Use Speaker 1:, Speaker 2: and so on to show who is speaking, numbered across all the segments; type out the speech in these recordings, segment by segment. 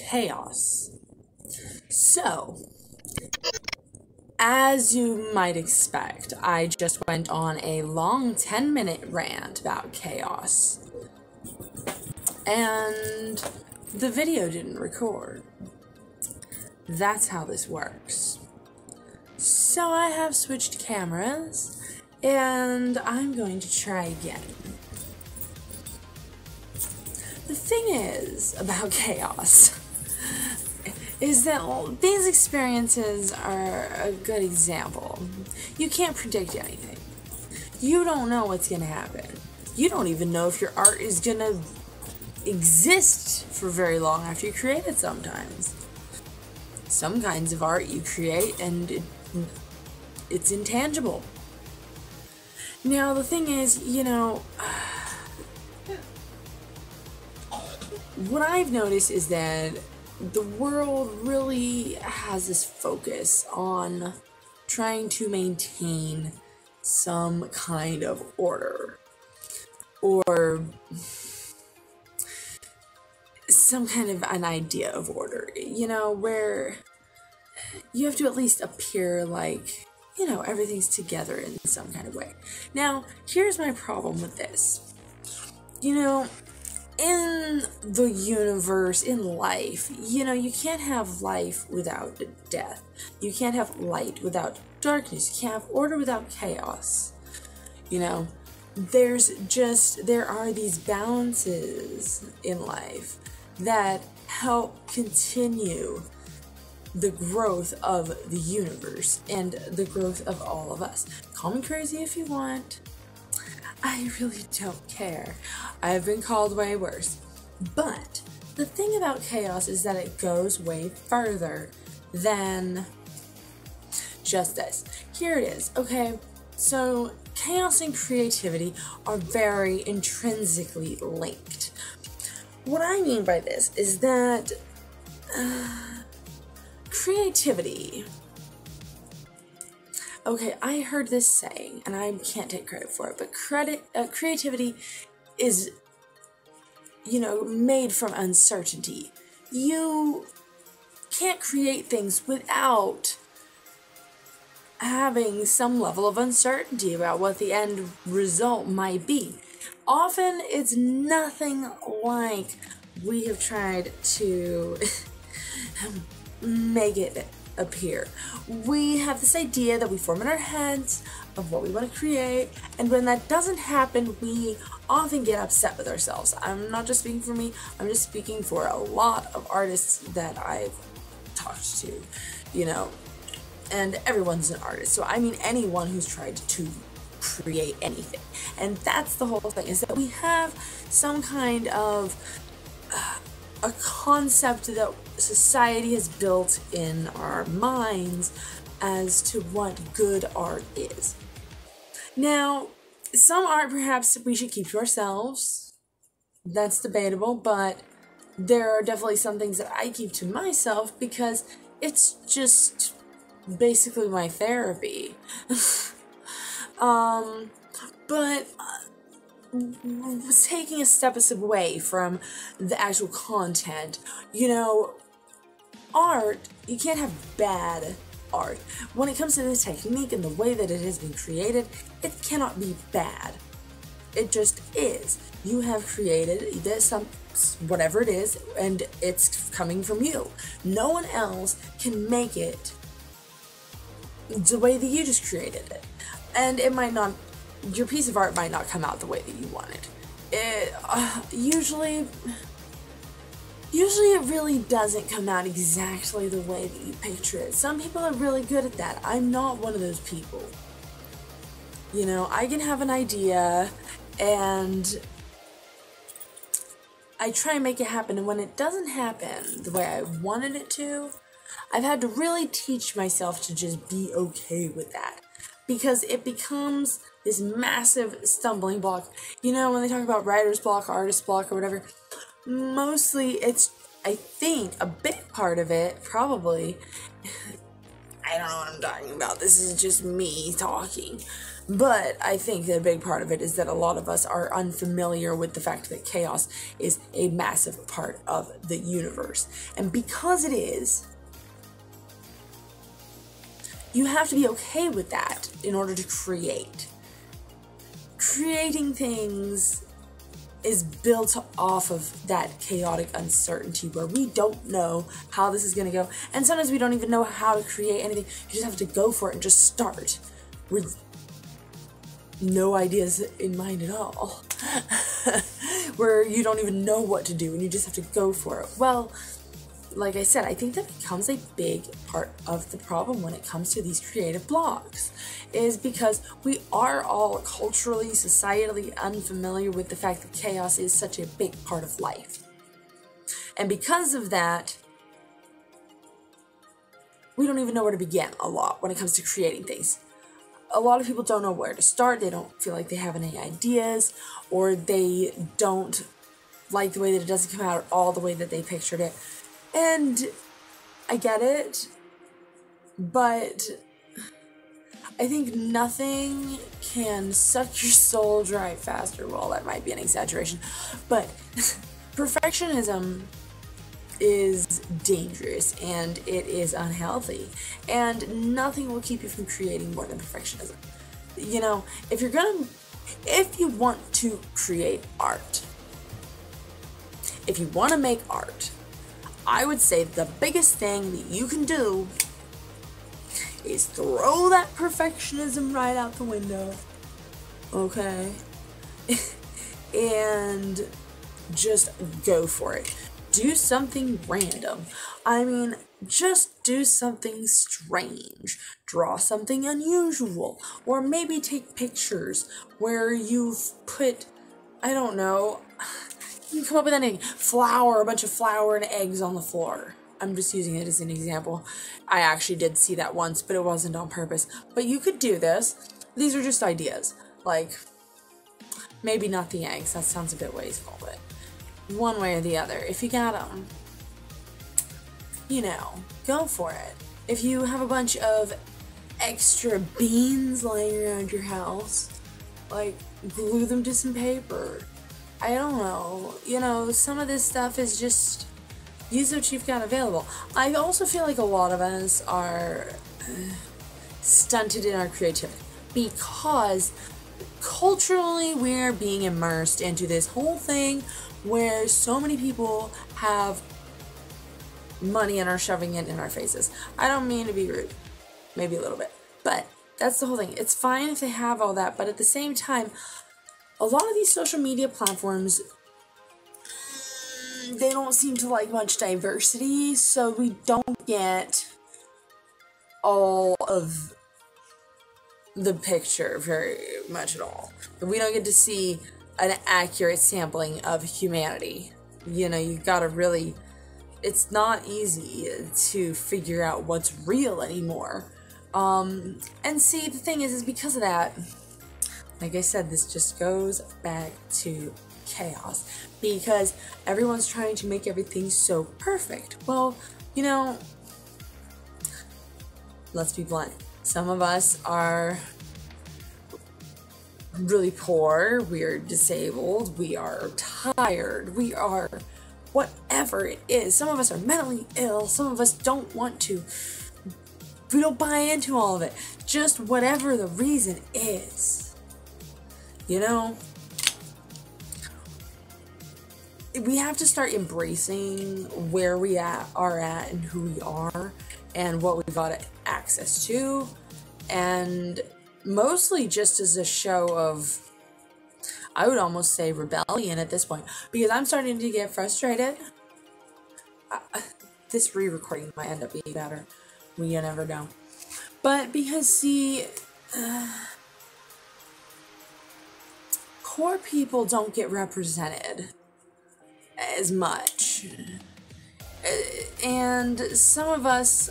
Speaker 1: chaos. So, as you might expect, I just went on a long 10-minute rant about chaos. And the video didn't record. That's how this works. So I have switched cameras, and I'm going to try again. The thing is about chaos is that these experiences are a good example. You can't predict anything. You don't know what's going to happen. You don't even know if your art is going to exist for very long after you create it sometimes. Some kinds of art you create and it's intangible. Now the thing is, what I've noticed is that the world really has this focus on trying to maintain some kind of order or some kind of an idea of order, where you have to at least appear like, everything's together in some kind of way. Now, here's my problem with this. In the universe, in life, you can't have life without death. You can't have light without darkness. You can't have order without chaos. There are these balances in life that help continue the growth of the universe and the growth of all of us. Call me crazy if you want. I really don't care. I've been called way worse. But the thing about chaos is that it goes way further than just this. Here it is, okay? So chaos and creativity are very intrinsically linked. What I mean by this is that creativity. Okay, I heard this saying, and I can't take credit for it, but creativity is, made from uncertainty. You can't create things without having some level of uncertainty about what the end result might be. Often, it's nothing like we have tried to make it appear. We have this idea that we form in our heads of what we want to create, and when that doesn't happen, we often get upset with ourselves. I'm not just speaking for me, I'm just speaking for a lot of artists that I've talked to, and everyone's an artist, so I mean anyone who's tried to create anything. And that's the whole thing, is that we have some kind of a concept that society has built in our minds as to what good art is. Now, some art perhaps we should keep to ourselves. That's debatable, but there are definitely some things that I keep to myself because it's just basically my therapy. But taking a step away from the actual content, art, you can't have bad art. When it comes to the technique and the way that it has been created, it cannot be bad. It just is. You have created this, whatever it is, and it's coming from you. No one else can make it the way that you just created it. And it might not, your piece of art might not come out the way that you want it. Usually it really doesn't come out exactly the way that you picture it. Some people are really good at that. I'm not one of those people. I can have an idea and I try and make it happen, and when it doesn't happen the way I wanted it to, I've had to really teach myself to just be okay with that. Because it becomes this massive stumbling block. When they talk about writer's block, artist block, or whatever, mostly it's, I think, a big part of it, probably, I don't know what I'm talking about, this is just me talking, But I think that a big part of it is that a lot of us are unfamiliar with the fact that chaos is a massive part of the universe. And because it is, you have to be okay with that in order to create. Creating things is built off of that chaotic uncertainty where we don't know how this is going to go. And sometimes we don't even know how to create anything. You just have to go for it and just start with no ideas in mind at all. Where you don't even know what to do and you just have to go for it. Well, like I said, I think that becomes a big part of the problem when it comes to these creative blocks, is because we are all culturally, societally unfamiliar with the fact that chaos is such a big part of life. And because of that, we don't even know where to begin a lot when it comes to creating things. A lot of people don't know where to start. They don't feel like they have any ideas, or they don't like the way that it doesn't come out all the way that they pictured it. And I get it, but I think nothing can suck your soul dry faster. Well, that might be an exaggeration, but perfectionism is dangerous and it is unhealthy, and nothing will keep you from creating more than perfectionism. You know, if you want to create art, if you want to make art, I would say the biggest thing that you can do is throw that perfectionism right out the window, okay? And just go for it. Do something random. I mean, just do something strange. Draw something unusual. Or maybe take pictures where you've put, I don't know, you can come up with anything. A bunch of flour and eggs on the floor. I'm just using it as an example. I actually did see that once, but it wasn't on purpose. But you could do this. These are just ideas. Like, maybe not the eggs. That sounds a bit wasteful, but one way or the other. If you got them, you know, go for it. If you have a bunch of extra beans laying around your house, like, glue them to some paper. I don't know. You know, some of this stuff is just use what you've got available. I also feel like a lot of us are stunted in our creativity because culturally we're being immersed into this whole thing where so many people have money and are shoving it in our faces. I don't mean to be rude, maybe a little bit, but that's the whole thing. It's fine if they have all that, but at the same time, a lot of these social media platforms, they don't seem to like much diversity, so we don't get all of the picture very much at all. We don't get to see an accurate sampling of humanity. You know, you gotta really, it's not easy to figure out what's real anymore. And see, the thing is because of that, like I said, this just goes back to chaos because everyone's trying to make everything so perfect. Well, you know, let's be blunt. Some of us are really poor, we're disabled, we are tired, we are whatever it is. Some of us are mentally ill, some of us don't want to. We don't buy into all of it. Just whatever the reason is. You know, we have to start embracing where we are at and who we are and what we've got access to, and mostly just as a show of, I would almost say, rebellion at this point, because I'm starting to get frustrated. This re-recording might end up being better. You never know. But because, see, poor people don't get represented as much. And some of us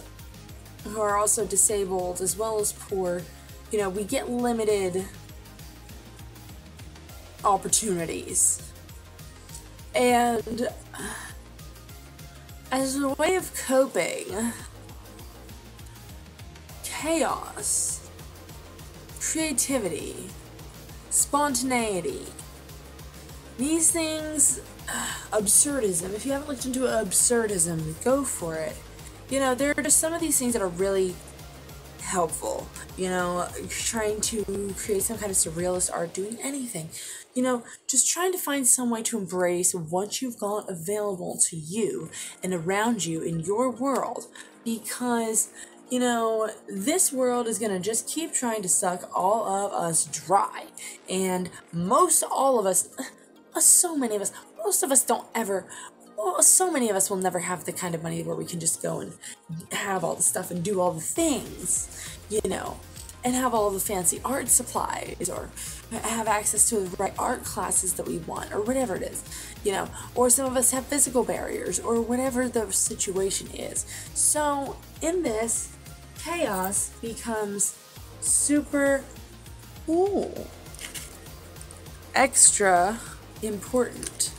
Speaker 1: who are also disabled as well as poor, you know, we get limited opportunities. And as a way of coping, chaos creativity, spontaneity. These things, absurdism, if you haven't looked into absurdism, go for it. You know, there are just some of these things that are really helpful. You know, trying to create some kind of surrealist art, doing anything. You know, just trying to find some way to embrace what you've got available to you and around you in your world, because, you know, this world is going to just keep trying to suck all of us dry. And most all of us, so many of us, most of us don't ever, well, so many of us will never have the kind of money where we can just go and have all the stuff and do all the things, you know, and have all the fancy art supplies, or have access to the right art classes that we want, or whatever it is, you know, or some of us have physical barriers, or whatever the situation is. So in this, chaos becomes super extra important.